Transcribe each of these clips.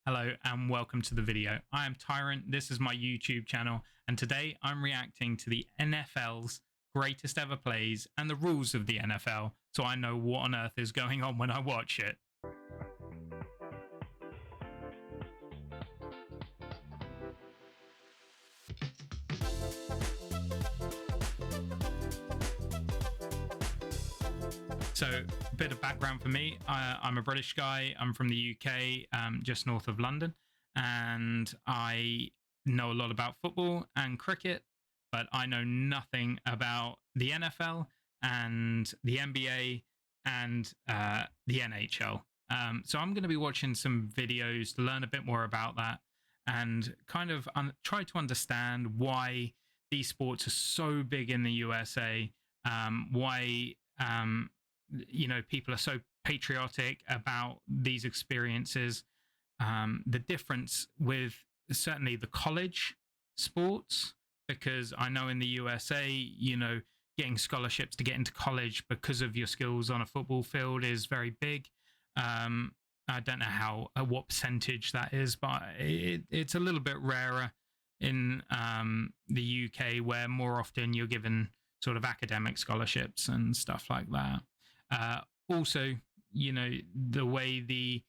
Hello and welcome to the video. I am Tyrant, this is my YouTube channel, and today I'm reacting to the NFL's greatest ever plays and the rules of the NFL, so I know what on earth is going on when I watch it. So, a bit of background for me. I'm a British guy. I'm from the UK, just north of London, and I know a lot about football and cricket, but I know nothing about the NFL and the NBA and the NHL. So I'm going to be watching some videos to learn a bit more about that and kind of try to understand why these sports are so big in the USA, why people are so patriotic about these experiences, the difference with certainly the college sports, because I know in the USA, getting scholarships to get into college because of your skills on a football field is very big. I don't know what percentage that is, but it's a little bit rarer in the UK, where more often you're given sort of academic scholarships and stuff like that. Also, the way the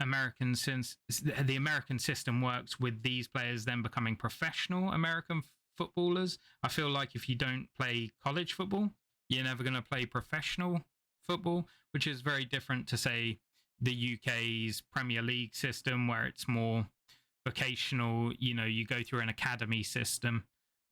American system works with these players then becoming professional American footballers. I feel like if you don't play college football, you're never going to play professional football, which is very different to, say, the UK's Premier League system, where it's more vocational. You go through an academy system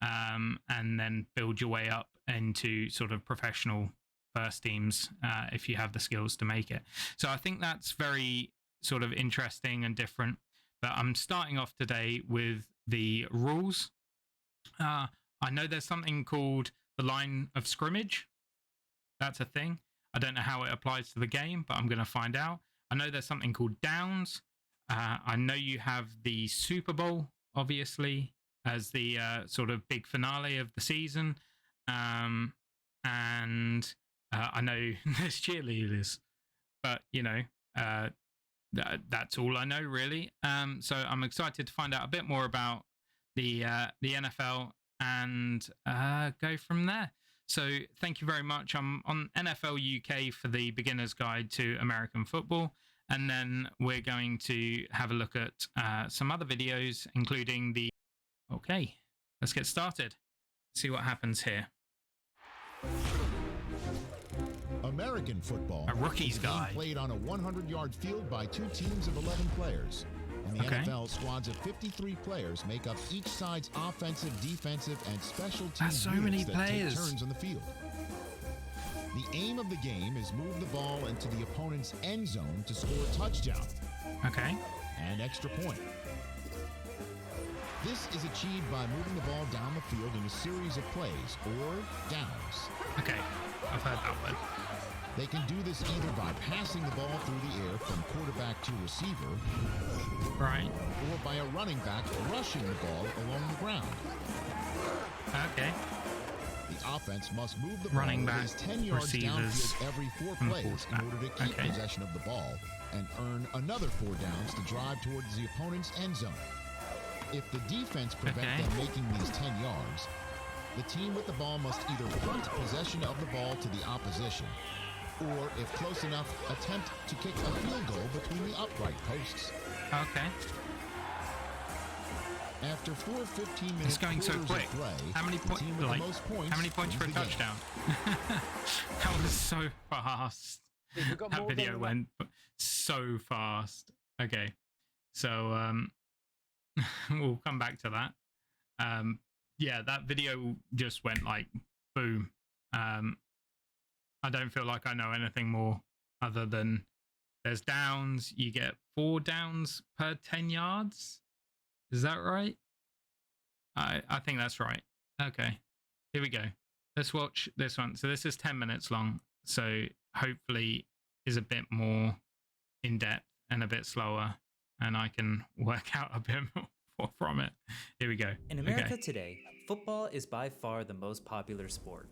and then build your way up into sort of professional first teams if you have the skills to make it. So I think that's very sort of interesting and different. But I'm starting off today with the rules. I know there's something called the line of scrimmage. That's a thing. I don't know how it applies to the game, but I'm going to find out. I know there's something called downs. I know you have the Super Bowl, obviously, as the sort of big finale of the season. And I know there's cheerleaders, but that's all I know really. So I'm excited to find out a bit more about the NFL and go from there. So thank you very much. I'm on NFL UK for the beginner's guide to American football, and then we're going to have a look at some other videos, including the. Okay, let's get started. See what happens here. American football, a rookie's guide, played on a 100-yard field by two teams of 11 players. In the NFL, squads of 53 players make up each side's offensive, defensive, and special teams. That's so many players. Take turns on the field. The aim of the game is move the ball into the opponent's end zone to score a touchdown. Okay. And extra point. This is achieved by moving the ball down the field in a series of plays, or downs. Okay, I've heard that one. They can do this either by passing the ball through the air from quarterback to receiver, right, or by a running back rushing the ball along the ground. Okay. The offense must move the ball running back, at least 10 yards downfield every 4 plays in order to keep possession of the ball and earn another 4 downs to drive towards the opponent's end zone. If the defense prevents them making these 10 yards, the team with the ball must either punt possession of the ball to the opposition, or, if close enough, attempt to kick a field goal between the upright posts. Okay. After 4 15-minute it's going so quick. Play, how many points for a touchdown? That was so fast. That video went so fast. Okay. So we'll come back to that. Yeah, that video just went like boom. I don't feel like I know anything more other than there's downs. You get 4 downs per 10 yards. Is that right? I think that's right. Okay, here we go. Let's watch this one. So this is 10 minutes long. So hopefully is a bit more in depth and a bit slower, and I can work out a bit more from it. Here we go. In America today, football is by far the most popular sport.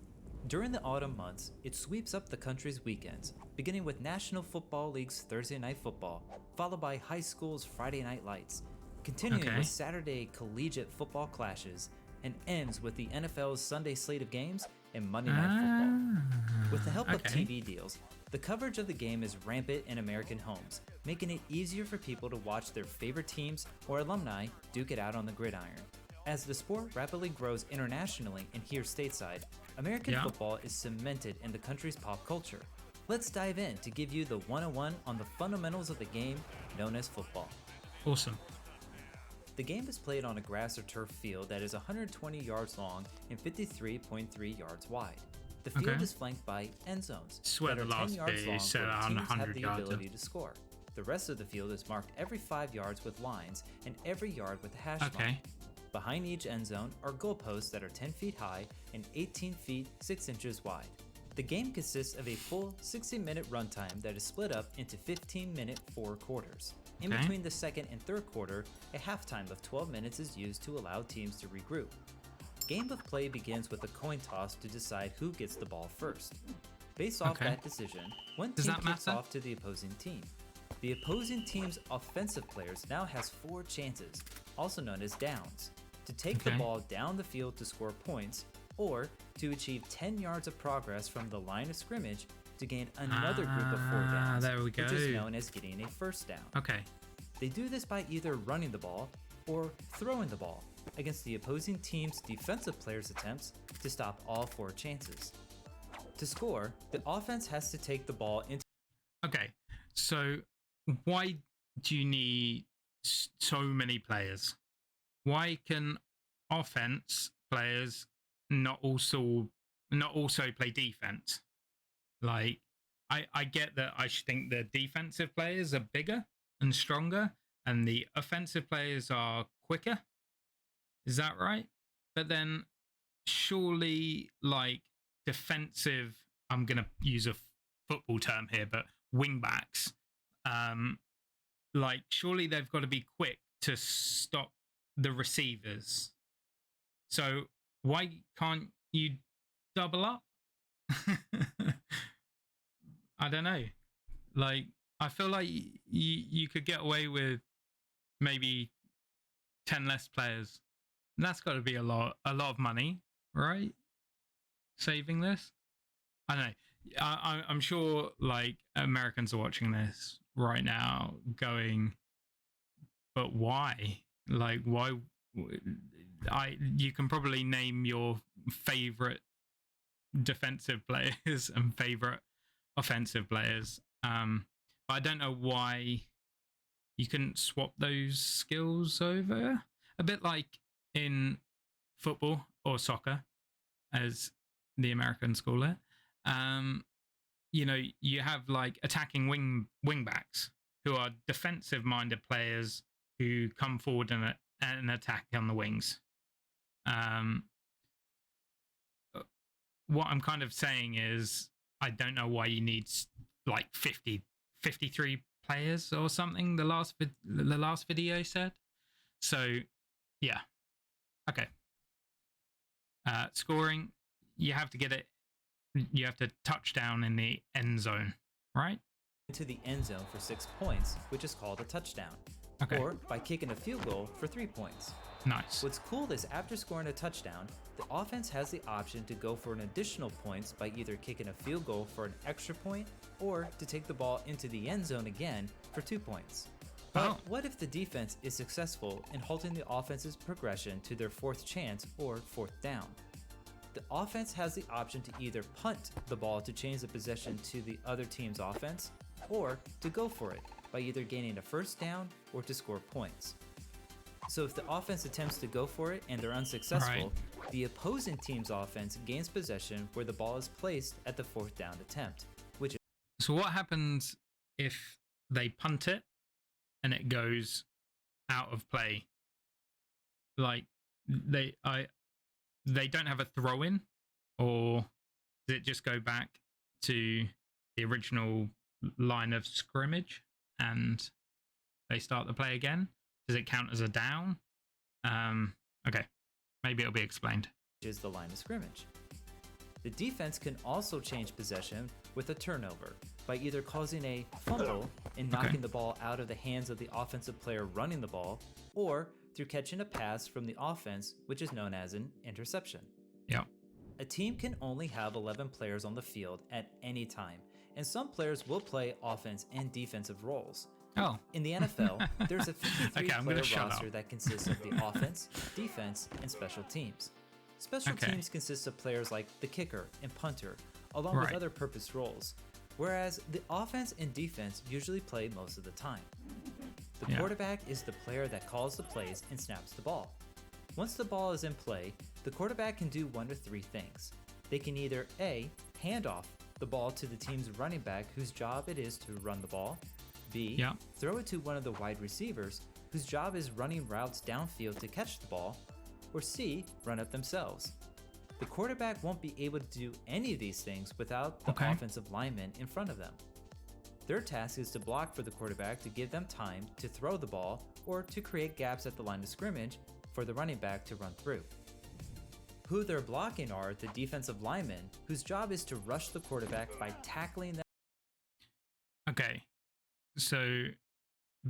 During the autumn months, it sweeps up the country's weekends, beginning with National Football League's Thursday Night Football, followed by high school's Friday Night Lights, continuing with Saturday collegiate football clashes, and ends with the NFL's Sunday slate of games and Monday Night Football. With the help of TV deals, the coverage of the game is rampant in American homes, making it easier for people to watch their favorite teams or alumni duke it out on the gridiron. As the sport rapidly grows internationally and here stateside, American football is cemented in the country's pop culture. Let's dive in to give you the 101 on the fundamentals of the game known as football. Awesome. The game is played on a grass or turf field that is 120 yards long and 53.3 yards wide. The field is flanked by end zones that are 10 yards long where teams have the ability to score. The rest of the field is marked every 5 yards with lines and every yard with a hash mark. Behind each end zone are goalposts that are 10 feet high and 18 feet 6 inches wide. The game consists of a full 60-minute runtime that is split up into 15-minute 4 quarters. In between the second and third quarter, a halftime of 12 minutes is used to allow teams to regroup. Game of play begins with a coin toss to decide who gets the ball first. Based off that decision, one team kicks off to the opposing team. The opposing team's offensive players now has 4 chances, also known as downs, to take the ball down the field to score points, or to achieve 10 yards of progress from the line of scrimmage to gain another group of 4 downs, which is known as getting a first down. They do this by either running the ball or throwing the ball against the opposing team's defensive players' attempts to stop all 4 chances. To score, the offense has to take the ball into... So why do you need so many players? Why can offense players not also play defense? Like, I get that I should think the defensive players are bigger and stronger and the offensive players are quicker. Is that right? But then surely, like, defensive, I'm going to use a football term here, but wingbacks, like, surely they've got to be quick to stop the receivers. So why can't you double up? I don't know. Like, I feel like you could get away with maybe 10 less players. And that's got to be a lot of money, right? Saving this. I don't know. I'm sure, like, Americans are watching this right now, going, "But why? Like, why?" You can probably name your favorite defensive players and favorite offensive players. But I don't know why you couldn't swap those skills over. A bit like in football or soccer, as the Americans call it. You know, you have like attacking wingbacks who are defensive-minded players who come forward and attack on the wings. What I'm kind of saying is, I don't know why you need like 53 players or something. The last video said. So, yeah. Okay. Scoring, you have to get it. You have to touch down in the end zone, right? Into the end zone for 6 points, which is called a touchdown. Or by kicking a field goal for 3 points. Nice. What's cool is after scoring a touchdown, the offense has the option to go for an additional points by either kicking a field goal for an extra point or to take the ball into the end zone again for 2 points. But what if the defense is successful in halting the offense's progression to their 4th chance or 4th down? The offense has the option to either punt the ball to change the possession to the other team's offense, or to go for it by either gaining a first down or to score points. So if the offense attempts to go for it and they're unsuccessful, the opposing team's offense gains possession where the ball is placed at the 4th down attempt. So what happens if they punt it and it goes out of play? Like, they don't have a throw in, or does it just go back to the original line of scrimmage and they start the play again? Does it count as a down? Okay, maybe it'll be explained. Is the line of scrimmage. The defense can also change possession with a turnover by either causing a fumble and knocking the ball out of the hands of the offensive player running the ball, or through catching a pass from the offense, which is known as an interception. Yeah. A team can only have 11 players on the field at any time, and some players will play offense and defensive roles. Oh. In the NFL, there's a 53-player Okay, roster that consists of the offense, defense, and special teams. Special teams consist of players like the kicker and punter, along with other purpose roles, whereas the offense and defense usually play most of the time. The quarterback is the player that calls the plays and snaps the ball. Once the ball is in play, the quarterback can do one of three things. They can either A, hand off the ball to the team's running back whose job it is to run the ball, B, throw it to one of the wide receivers whose job is running routes downfield to catch the ball, or C, run it themselves. The quarterback won't be able to do any of these things without the offensive linemen in front of them. Their task is to block for the quarterback to give them time to throw the ball or to create gaps at the line of scrimmage for the running back to run through. Who they're blocking are the defensive linemen, whose job is to rush the quarterback by tackling them. Okay, so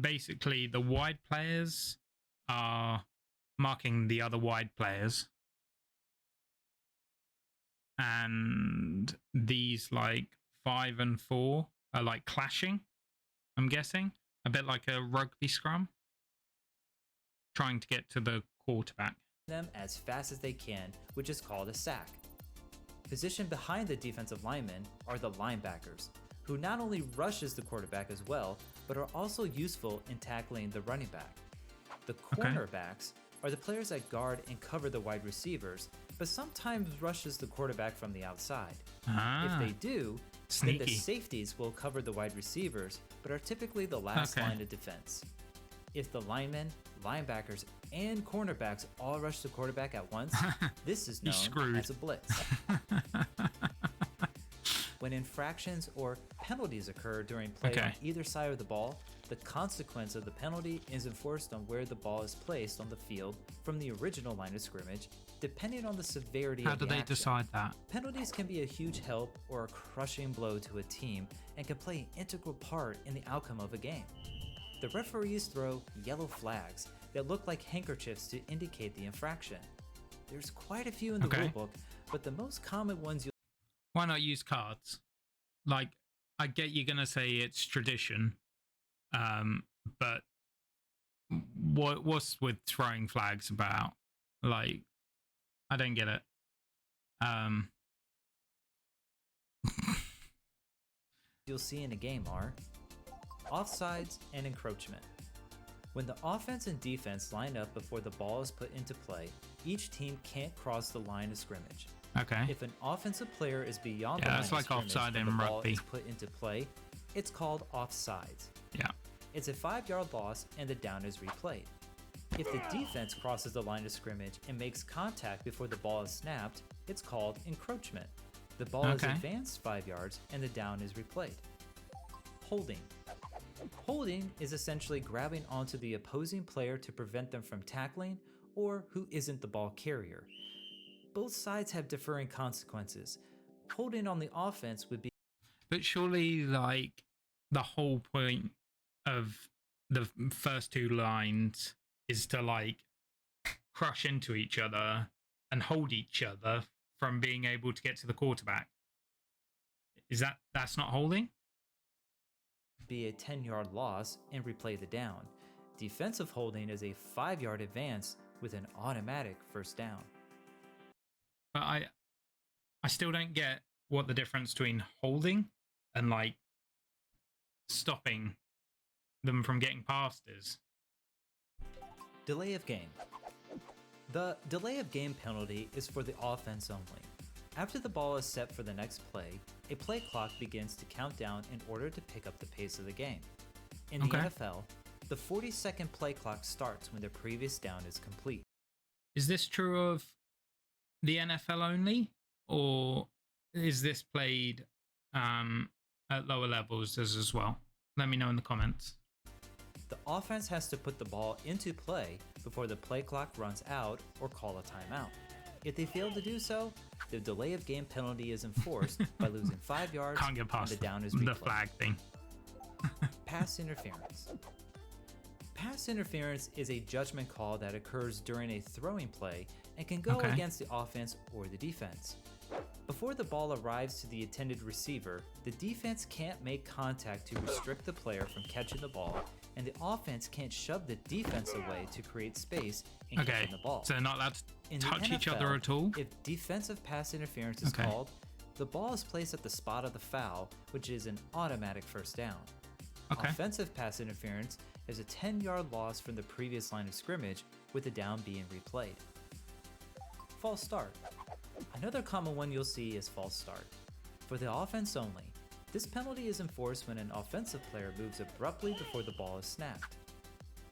basically the wide players are marking the other wide players, and these like 5 and 4 are like clashing, I'm guessing, a bit like a rugby scrum, trying to get to the quarterback. Them as fast as they can, which is called a sack. Positioned behind the defensive linemen are the linebackers, who not only rushes the quarterback as well, but are also useful in tackling the running back. The cornerbacks are the players that guard and cover the wide receivers, but sometimes rushes the quarterback from the outside. If they do, then the safeties will cover the wide receivers, but are typically the last line of defense. If the linemen, linebackers, and cornerbacks all rush the quarterback at once, this is known as a blitz. When infractions or penalties occur during play on either side of the ball, the consequence of the penalty is enforced on where the ball is placed on the field from the original line of scrimmage, depending on the severity of the action. How do they decide that? Penalties can be a huge help or a crushing blow to a team and can play an integral part in the outcome of a game. The referees throw yellow flags that look like handkerchiefs to indicate the infraction. There's quite a few in the rulebook, but the most common ones Why not use cards? Like, I get you're gonna say it's tradition, but what's with throwing flags about? Like, I don't get it. You'll see in a game are offsides and encroachment. When the offense and defense line up before the ball is put into play, each team can't cross the line of scrimmage. If an offensive player is beyond the line of scrimmage offside when in the ball rugby. is put into play, it's called offsides. Yeah. It's a 5-yard loss and the down is replayed. If the defense crosses the line of scrimmage and makes contact before the ball is snapped, it's called encroachment. The ball is advanced 5 yards and the down is replayed. Holding. Holding is essentially grabbing onto the opposing player to prevent them from tackling or who isn't the ball carrier. Both sides have differing consequences. Holding on the offense would be... But surely, like, the whole point of the first two lines is to, like, crush into each other and hold each other from being able to get to the quarterback. That's not holding? Be a 10-yard loss and replay the down. Defensive holding is a 5-yard advance with an automatic first down. But I still don't get what the difference between holding and, like, stopping them from getting past is. Delay of game. The delay of game penalty is for the offense only. After the ball is set for the next play, a play clock begins to count down in order to pick up the pace of the game. In the NFL, the 40-second play clock starts when the previous down is complete. Is this true of the NFL only, or is this played at lower levels as well? Let me know in the comments. The offense has to put the ball into play before the play clock runs out or call a timeout. If they fail to do so, the delay of game penalty is enforced by losing 5 yards Can't get past and the down is replayed. the flag thing. Pass interference. Pass interference is a judgment call that occurs during a throwing play and can go against the offense or the defense. Before the ball arrives to the intended receiver, the defense can't make contact to restrict the player from catching the ball, and the offense can't shove the defense away to create space in catching the ball. So they're not allowed to touch each other at all? If defensive pass interference is called, the ball is placed at the spot of the foul, which is an automatic first down. Offensive pass interference is a 10-yard loss from the previous line of scrimmage, with the down being replayed. False start. Another common one you'll see is false start. For the offense only, this penalty is enforced when an offensive player moves abruptly before the ball is snapped.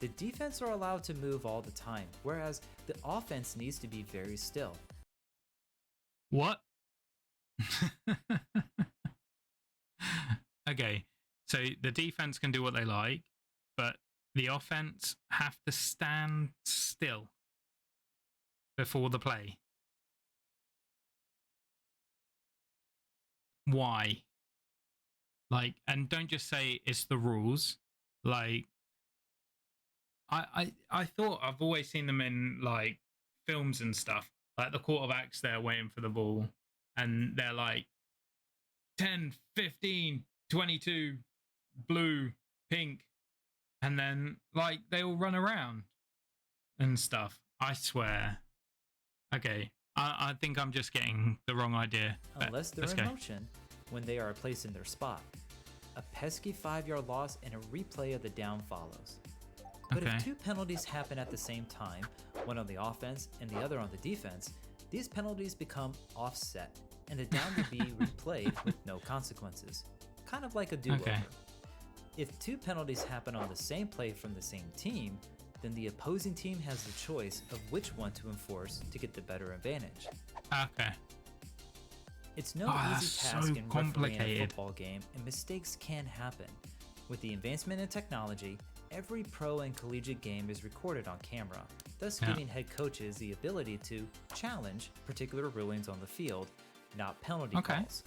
The defense are allowed to move all the time, whereas the offense needs to be very still. What? Okay, so the defense can do what they like, but the offense have to stand still before the play. Why? Like, and don't just say it's the rules. Like, I thought I've always seen them in like films and stuff. Like the quarterbacks there waiting for the ball, and they're like 10, 15, 22, blue, pink, and then like they all run around and stuff. I swear. Okay, I think I'm just getting the wrong idea. Unless they're in motion when they are placed in their spot. A pesky 5-yard loss and a replay of the down follows. But if two penalties happen at the same time, one on the offense and the other on the defense, these penalties become offset, and the down will be replayed with no consequences. Kind of like a do-over. If two penalties happen on the same play from the same team, then the opposing team has the choice of which one to enforce to get the better advantage. It's no easy task in refereeing a football game, and mistakes can happen. With the advancement in technology, every pro and collegiate game is recorded on camera, thus giving head coaches the ability to challenge particular rulings on the field, not penalty calls.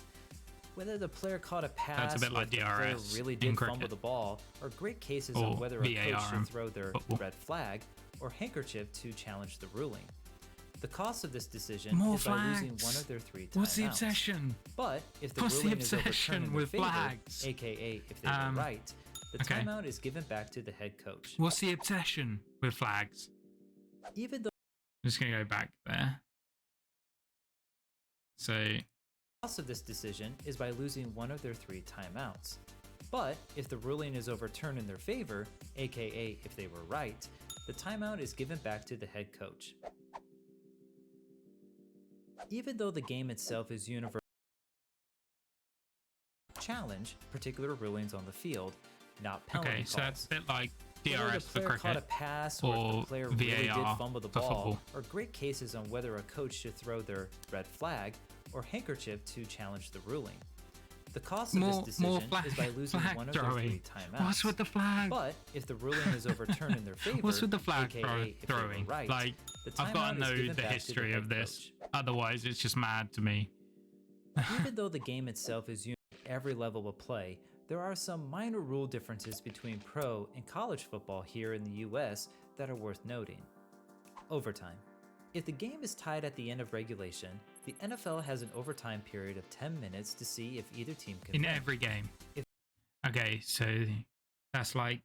Whether the player caught a pass or if the player really did fumble the ball, are great cases of whether a coach should throw their red flag or handkerchief to challenge the ruling. The cost of this decision is by losing one of their 3 timeouts. What's the obsession? But if the ruling is overturned in their favor, aka if they were right, the timeout is given back to the head coach. What's the obsession with flags? Even though I'm just going to go back there. So the cost of this decision is by losing one of their 3 timeouts. But if the ruling is overturned in their favor, aka if they were right, the timeout is given back to the head coach. Even though the game itself is universal, challenge particular rulings on the field, not penalty calls. So that's a bit like DRS for cricket caught a pass or if the player VAR really did fumble the ball, football. Are great cases on whether a coach should throw their red flag or handkerchief to challenge the ruling. The cost of this decision is by losing one of their 3 timeouts. What's with the flag? But if the ruling is overturned in their favor, what's with the flag aka if they were throwing? right, Like, the I've got to timeout is know given the back to history head of this. coach. Otherwise, it's just mad to me. Even though the game itself is unique at every level of play, there are some minor rule differences between pro and college football here in the US that are worth noting. Overtime. If the game is tied at the end of regulation, the NFL has an overtime period of 10 minutes to see if either team can win. In every game. Okay, so that's like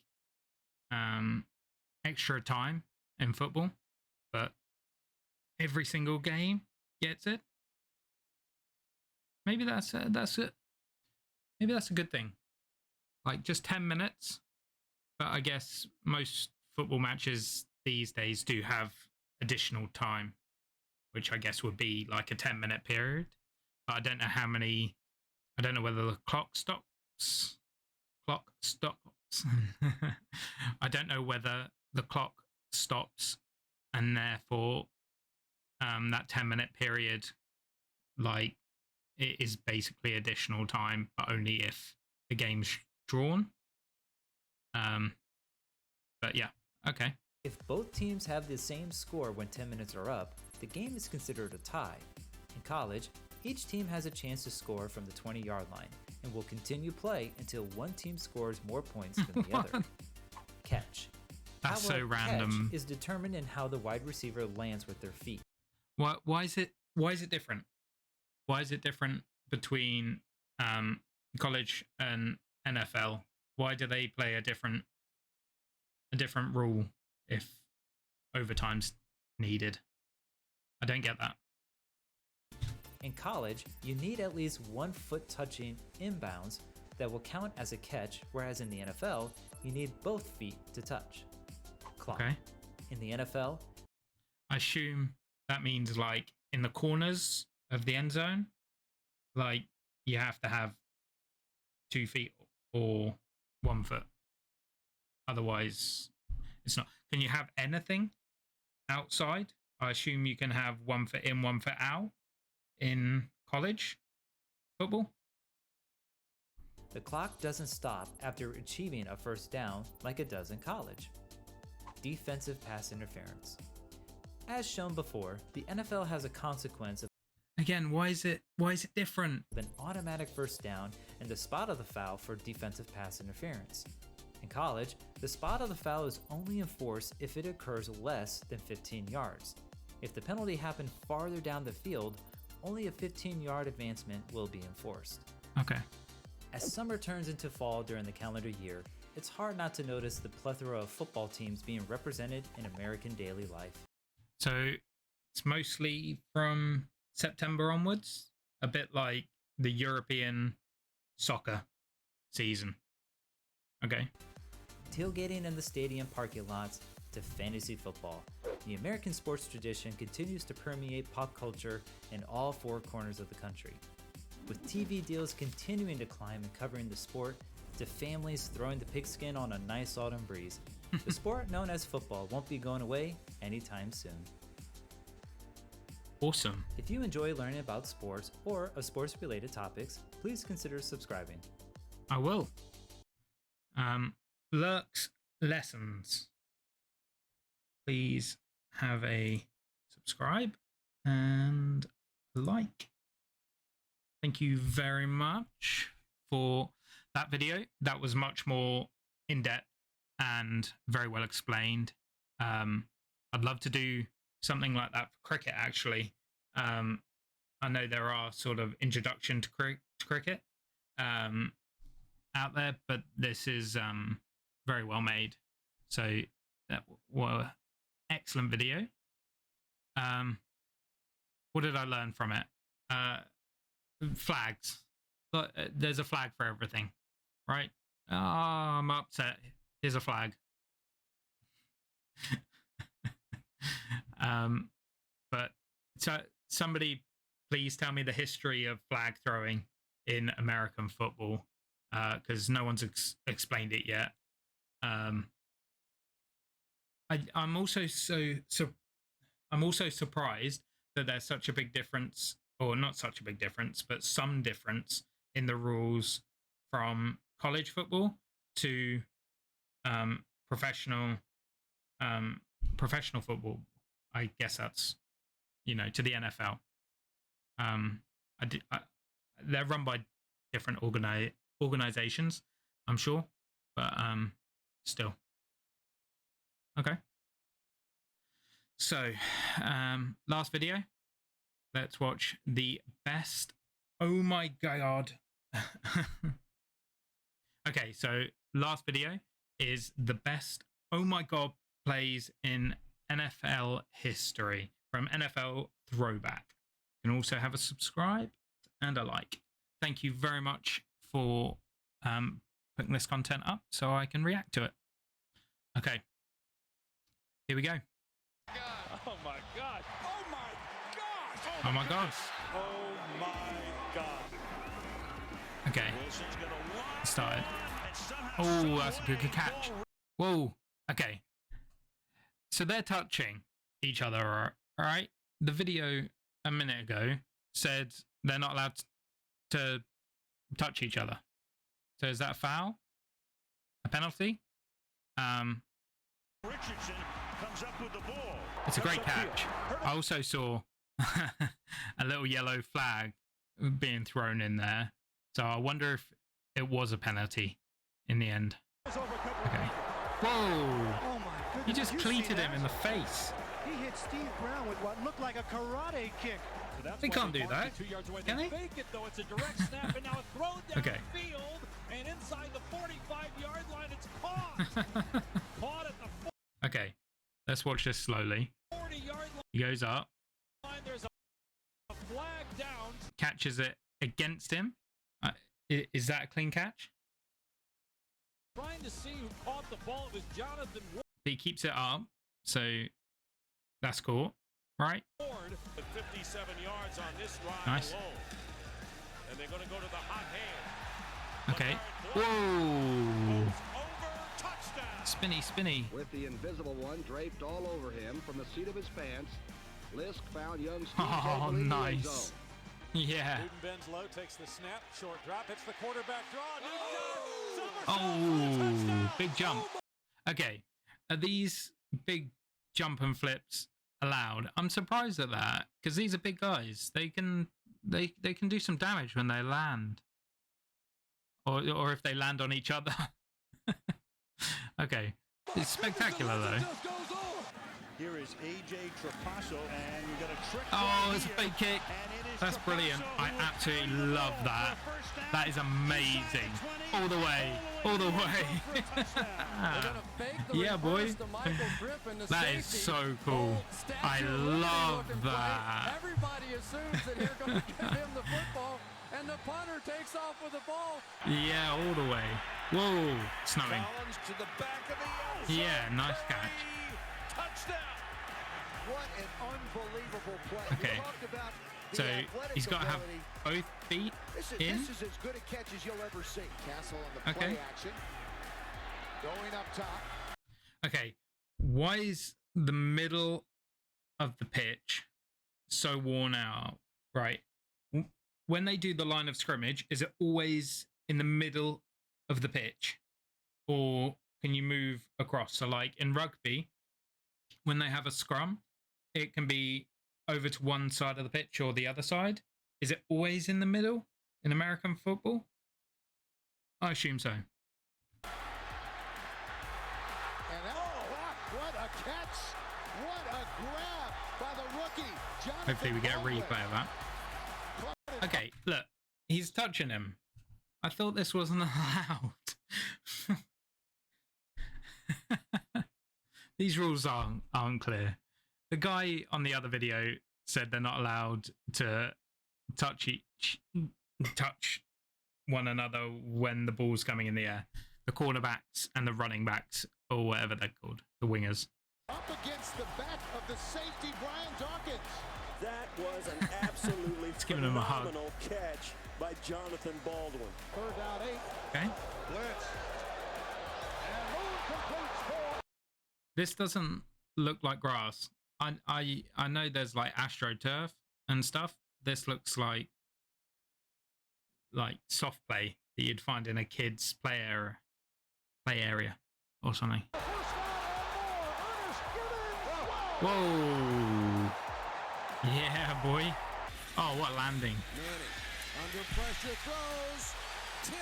extra time in football, but every single game gets it. Maybe that's it. Maybe that's a good thing. Like just 10 minutes. But I guess most football matches these days do have additional time, which I guess would be like a 10-minute period. But I don't know how many. I don't know whether the clock stops. I don't know whether the clock stops and therefore that 10-minute period, like, it is basically additional time, but only if the game's drawn. But yeah, okay. If both teams have the same score when 10 minutes are up, the game is considered a tie. In college, each team has a chance to score from the 20-yard line and will continue play until one team scores more points than the other. Catch. That's how so random. Catch is determined in how the wide receiver lands with their feet. Why is it different? Why is it different between college and NFL? Why do they play a different rule if overtime's needed? I don't get that. In college, you need at least 1 foot touching inbounds that will count as a catch, whereas in the NFL, you need both feet to touch. Clock. Okay. In the NFL, I assume that means like in the corners of the end zone, like you have to have 2 feet or 1 foot. Otherwise, it's not. Can you have anything outside? I assume you can have 1 foot in, 1 foot out in college football. The clock doesn't stop after achieving a first down like it does in college. Defensive pass interference. As shown before, the NFL has a consequence of Again, why is it different? an automatic first down and the spot of the foul for defensive pass interference. In college, the spot of the foul is only enforced if it occurs less than 15 yards. If the penalty happened farther down the field, only a 15-yard advancement will be enforced. Okay. As summer turns into fall during the calendar year, it's hard not to notice the plethora of football teams being represented in American daily life. So it's mostly from September onwards, a bit like the European soccer season. Okay. Tailgating in the stadium parking lots to fantasy football, the American sports tradition continues to permeate pop culture in all 4 corners of the country. With TV deals continuing to climb and covering the sport, to families throwing the pigskin on a nice autumn breeze, the sport known as football won't be going away anytime soon. Awesome. If you enjoy learning about sports or of sports-related topics, please consider subscribing. I will. Lurk's Lessons. Please have a subscribe and a like. Thank you very much for that video. That was much more in-depth and very well explained. I'd love to do something like that for cricket, actually. I know there are sort of introduction to cricket out there, but this is very well made. So that was excellent video. What did I learn from it? Flags. There's a flag for everything, right? Oh, I'm upset. Here's a flag. But so somebody please tell me the history of flag throwing in American football, because no one's explained it yet. I'm also surprised that there's such a big difference, or not such a big difference, but some difference in the rules from college football to professional football. I guess that's, to the NFL. They're run by different organizations, I'm sure, but still. Okay. So, last video. Let's watch the best. Oh my god. Okay, so last video is the best oh my god plays in NFL history from NFL Throwback. You can also have a subscribe and a like. Thank you very much for putting this content up so I can react to it. Okay, here we go. Oh my god! Oh my god! Oh my god! Oh my god! Okay, started. Oh, that's a good catch. Whoa. Okay. So they're touching each other, all right? The video a minute ago said they're not allowed to touch each other. So is that a foul? A penalty? Richardson comes It's a great catch. I also saw a little yellow flag being thrown in there. So I wonder if it was a penalty in the end. Okay. Whoa! Oh my goodness. He just cleated him in the face. He hit Steve Brown with what looked like a karate kick. So They can't do that. Can they? Fake it, though. It's a direct snap, and now it's thrown Okay. downfield, and inside the 45-yard line, it's caught. Caught at the Okay, let's watch this slowly. 40-yard He goes up, line. There's a flag down. catches it against him. Is that a clean catch? Trying to see who caught the ball. It was Jonathan But he keeps it up, so that's cool, right? Ward at 57 yards on this drive Nice. alone. And they're going to go to the hot hand. Okay. Goes Whoa! over, touchdown. Spinny. With the invisible one draped all over him from the seat of his pants, Lisk found young Steve Oh, Sabol in the end nice. zone. Yeah. Newton bends low, takes the snap, short drop, hits the quarterback draw. Oh, big jump. Okay, are these big jump and flips allowed? I'm surprised at that because these are big guys. They can do some damage when they land, or if they land on each other. Okay, it's spectacular though. Here is AJ Trapasso, and you got a trick. Oh, it's a big kick. That's brilliant. I absolutely love that. That is amazing. All the way. Yeah, boy. That is so cool. I love that. Everybody assumes that they're going to give him the football, and the punter takes off with the ball. Yeah, all the way. Whoa, snowing. Collins to the back of the end zone. Yeah, nice catch. Touchdown. What an unbelievable play. Okay. We talked about the So athletic he's got to have ability. both feet in. This is as good a catch as you'll ever see. Castle on the Okay. play action. Going up top. Okay, why is the middle of the pitch so worn out? Right. When they do the line of scrimmage, is it always in the middle of the pitch? Or can you move across? So like in rugby, when they have a scrum, it can be over to one side of the pitch or the other side. Is it always in the middle in American football? I assume so. What a catch! What a grab by the rookie. Jonathan Hopefully we get a Baldwin. replay of that. Okay, look, he's touching him. I thought this wasn't allowed. These rules aren't clear. The guy on the other video said they're not allowed to touch one another when the ball's coming in the air. The cornerbacks and the running backs, or whatever they're called, the wingers. Up against the back of the safety, Brian Dawkins. That was an absolutely It's giving him a hug. phenomenal catch by Jonathan Baldwin. Third down 8. Okay. Blitz. And move completes for. This doesn't look like grass. I know there's like AstroTurf and stuff. This looks like soft play that you'd find in a kid's play area or something. Whoa! Yeah, boy. Oh, what landing! Under pressure throws.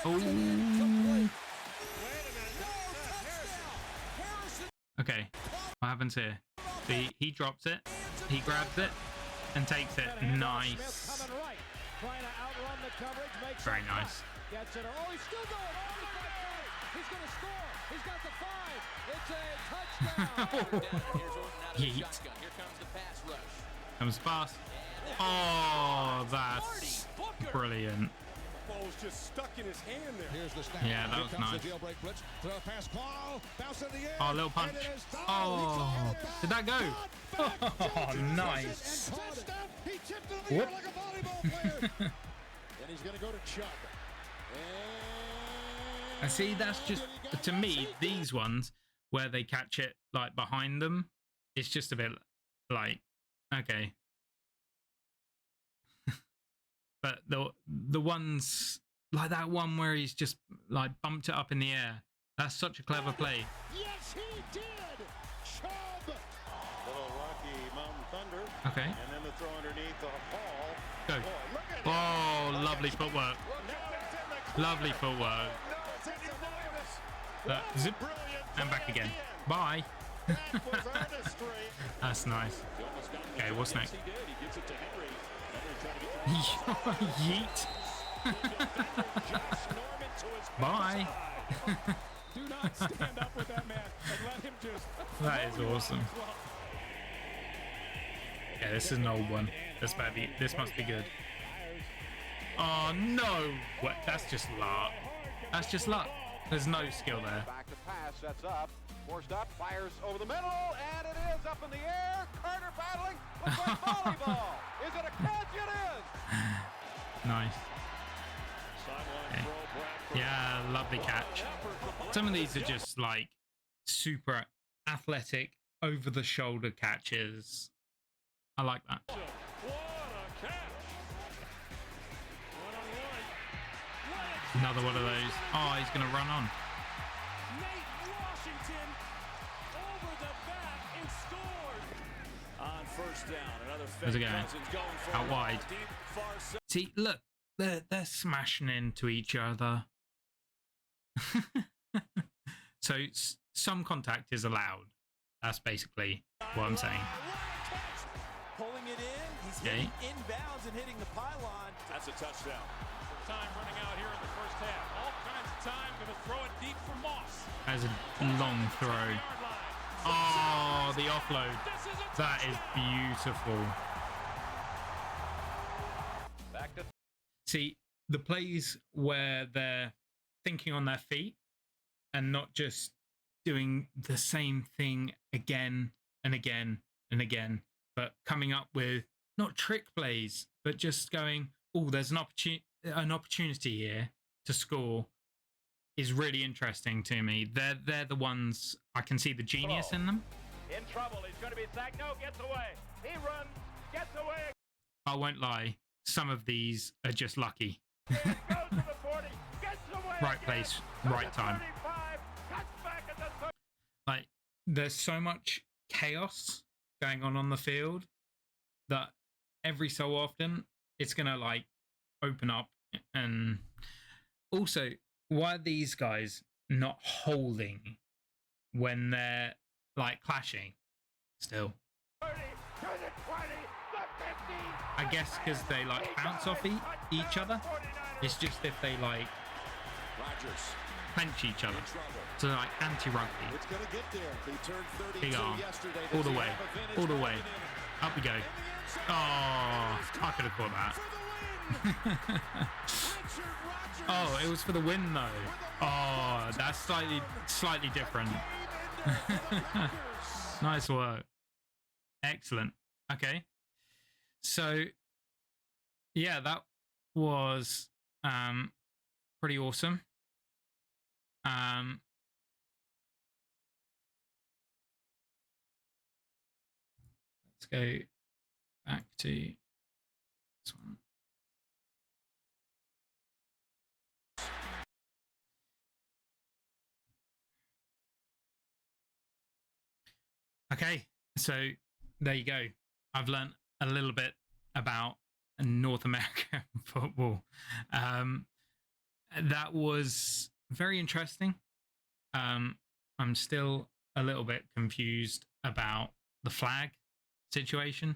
Oh. Okay, what happens here? He drops it, he grabs it, and takes it. Nice. Very nice. Gets it. Oh, he's still going. Oh, he's going to score. He's got the 5. It's a touchdown. Yeet. Here comes the pass rush. Comes fast. Oh, that's brilliant. Ball was just stuck in his hand there. Here's the snap. Yeah, that was nice. Jailbreak blitz. Throw a pass. Call. Bounce in the air. Oh, little punch. Oh, did that go? Oh, nice. He tipped it in the air Whoop. like a volleyball player. And he's going to go to Chubb. And see, that's just, to me, these ones where they catch it like behind them, it's just a bit like, okay. But the ones like that one where he's just like bumped it up in the air, that's such a clever play. Yes, he did. Chubb. Okay. And then the throw underneath the ball. Go. Oh, lovely footwork. Lovely footwork. Zip. And back again. Bye. That's nice. Okay, what's next? Yeet. Bye. Do not stand up with that man and let him just. That is awesome. Yeah, this is an old one. This must be good. Oh no! What? That's just luck. That's just luck. There's no skill there. Back to pass, sets up, forced up, fires over the middle, and it is up in the air. Carter battling. Looks like volleyball. Is it a catch? It is. Nice. Okay. Yeah, lovely catch. Some of these are just like super athletic, over the shoulder catches. I like that. Another one of those. Oh, he's going to run on. First down, another How's it going? Out wide. See, look, they're smashing into each other. So some contact is allowed. That's basically what I'm saying. Pulling it in, he's hitting inbounds and hitting the pylon. That's a touchdown. Time running out here in the first half. All kinds of time, going to throw it deep for Moss. That's a long throw. Oh, the offload. That is beautiful. See, the plays where they're thinking on their feet and not just doing the same thing again and again and again, but coming up with not trick plays, but just going, oh, there's an opportunity here to score, is really interesting to me. They're the ones I can see the genius in them. In trouble, he's going to be sacked. No, gets away. He runs, gets away. I won't lie, some of these are just lucky. Goes to the 40, gets away. Right place, right time. 35, cuts back at the 30. Like, there's so much chaos going on the field that every so often it's gonna like open up. And also, why are these guys not holding when they're like clashing still? 30, to the 20, the 50. I guess because they like bounce off each other. It's just if they like clench each other. So like anti-rugby. It's going to get there. He turned 32 Big arm. yesterday. All the way. All the way. Up we go. Oh, I could have caught that. Oh, it was for the win though. Oh, that's slightly different. Nice work. Excellent. Okay. So yeah, that was pretty awesome. Let's go back to this one. Okay, so there you go. I've learned a little bit about North American football. That was very interesting. I'm still a little bit confused about the flag situation.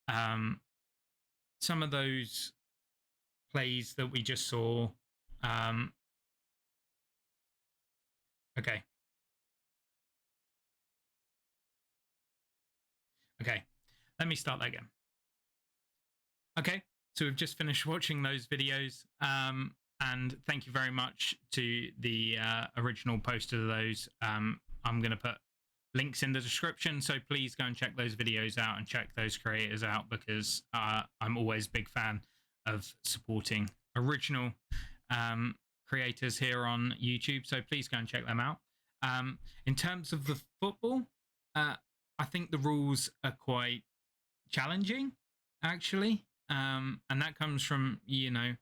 Some of those plays that we just saw. Okay. Okay, let me start that again. Okay, so we've just finished watching those videos. And thank you very much to the original poster of those. I'm going to put links in the description, so please go and check those videos out and check those creators out, because I'm always a big fan of supporting original creators here on YouTube, so please go and check them out. In terms of the football, I think the rules are quite challenging, actually, and that comes from, you know,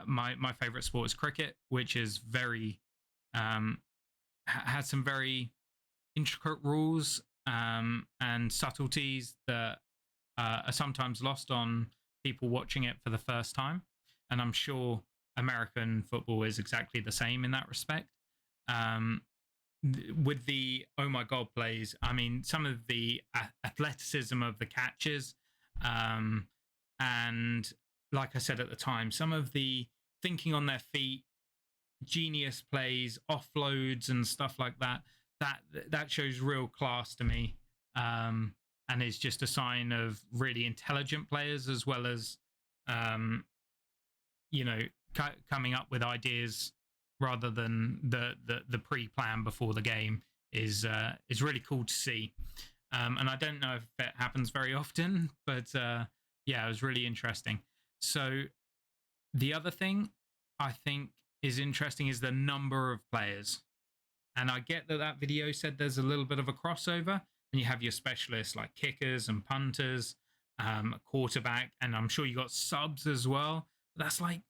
my favorite sport is cricket, which is very has some very intricate rules and subtleties that are sometimes lost on people watching it for the first time. And I'm sure American football is exactly the same in that respect. With the oh my god plays, I mean, some of the athleticism of the catches, and like I said at the time, some of the thinking on their feet, genius plays, offloads and stuff like that, that shows real class to me, and is just a sign of really intelligent players, as well as coming up with ideas rather than the pre-plan before the game is really cool to see. And I don't know if it happens very often, but yeah, it was really interesting. So the other thing I think is interesting is the number of players. And I get that video said there's a little bit of a crossover, and you have your specialists like kickers and punters, quarterback, and I'm sure you got subs as well. That's like,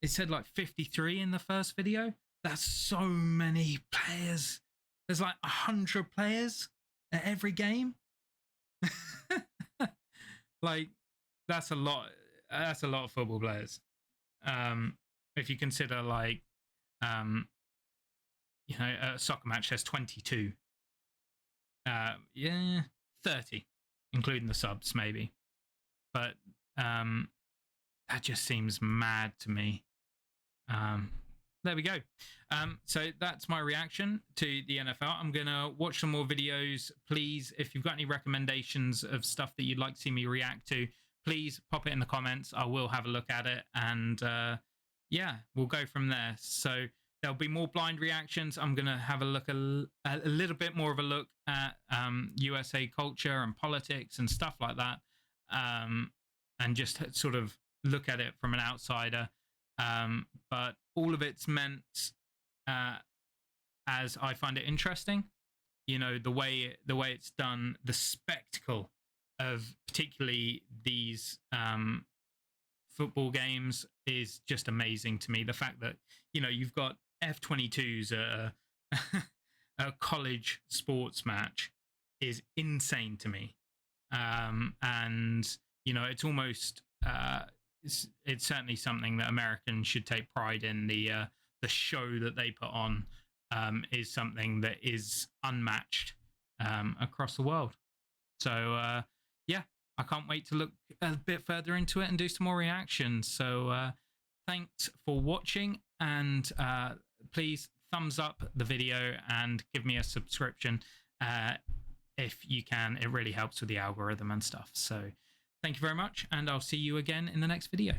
it said like 53 in the first video. That's so many players. There's like 100 players at every game. Like, that's a lot. That's a lot of football players. If you consider like, a soccer match has 22. Yeah, 30, including the subs maybe. But that just seems mad to me. There we go. So that's my reaction to the NFL. I'm going to watch some more videos. Please, if you've got any recommendations of stuff that you'd like to see me react to, please pop it in the comments. I will have a look at it. And yeah, we'll go from there. So there'll be more blind reactions. I'm going to have a look, a little bit more of a look at USA culture and politics and stuff like that. And just sort of look at it from an outsider. But all of it's meant as I find it interesting. You know, the way it's done, the spectacle of particularly these football games is just amazing to me. The fact that, you know, you've got F-22s a college sports match is insane to me. And, you know, it's almost... it's certainly something that Americans should take pride in. The show that they put on is something that is unmatched across the world. So yeah, I can't wait to look a bit further into it and do some more reactions. So thanks for watching, and please thumbs up the video and give me a subscription if you can. It really helps with the algorithm and stuff. So thank you very much, and I'll see you again in the next video.